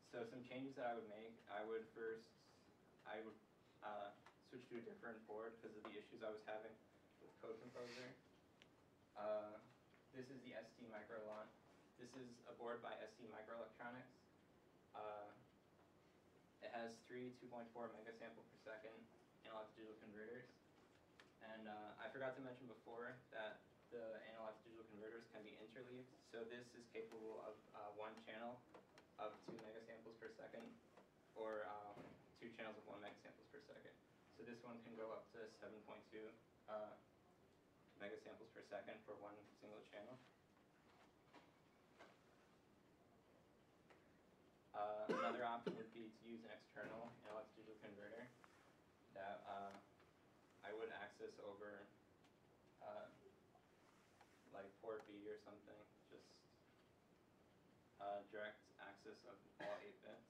So some changes that I would make, I would switch to a different board because of the issues I was having with Code Composer. This is the ST Microlon. This is a board by ST Microelectronics. It has three 2.4 megasample per second analog to digital converters. And I forgot to mention before that the analog to digital converters can be interleaved. So this is capable of one channel of 2 megasamples per second, or 2 channels of 1 megasamples per second. So this one can go up to 7.2 megasamples per second for one single channel. Another option would be to use an external analog to digital converter that I would access over like port B or something, just direct access of all 8 bits.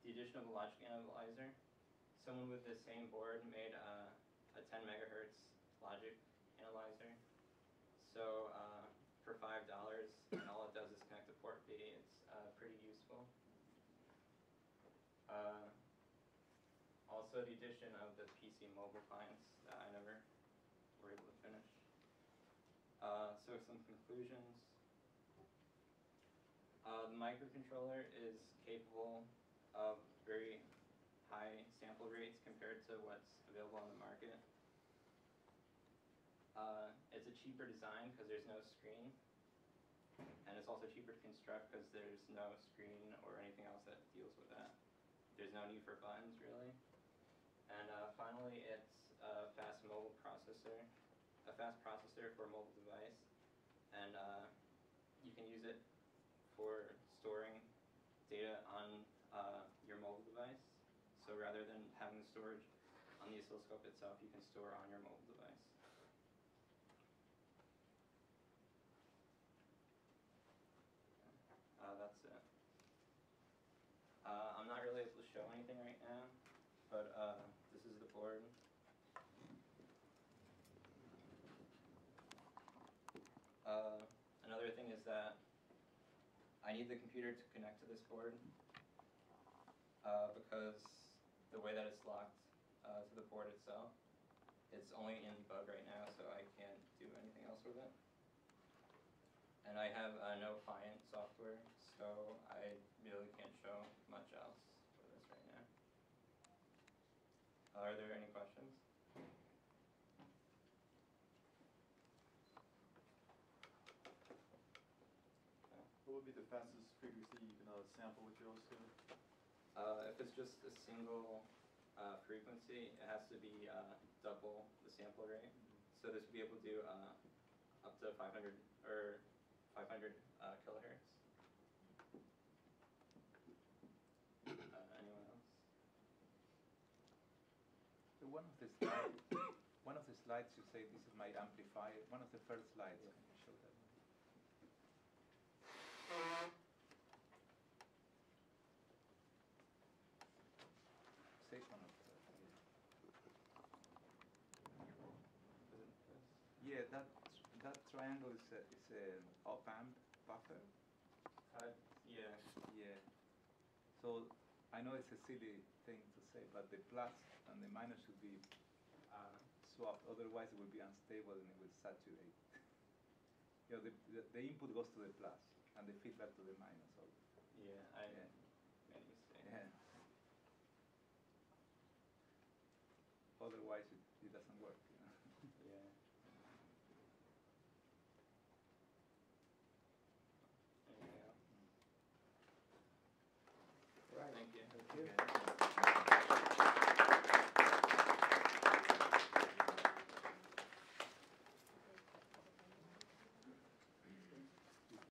The addition of a logic analyzer. Someone with the same board made a 10 megahertz logic analyzer. So for $5, and all it does is connect to port B. It's pretty useful. Also, the addition of the PC mobile clients that I never were able to finish. So some conclusions. The microcontroller is capable of very high sample rates compared to what's available on the market. It's a cheaper design because there's no screen, and it's also cheaper to construct because there's no screen or anything else that deals with that. There's no need for buttons, really. And finally, it's a fast mobile processor, a fast processor for a mobile device, and you can use it for storing data on your mobile device. So rather than having the storage on the oscilloscope itself, you can store on your mobile device. That's it. I'm not really able to show anything right now, but this is the board. Another thing is that I need the computer to connect to this board because the way that it's locked to the board itself, it's only in debug right now, so I can't do anything else with it. And I have no client software, so I really can't show much else for this right now. Are there any questions? What would be the fastest frequency you can sample with your oscilloscope? If it's just a single frequency, it has to be double the sample rate. So this would be able to do up to 500 or 500 kilohertz. Anyone else? So one of the slides you say this is my amplifier. One of the first slides. Yeah. Can you show that? Say one of the. Yeah, that triangle is an op-amp buffer. Yeah. Yeah. So I know it's a silly thing to say, but the plus and the minus should be swapped. Otherwise, it will be unstable and it will saturate. You know, the input goes to the plus and the feedback to the minus. So, Yeah, I made a mistake. yeah. Otherwise, it doesn't work.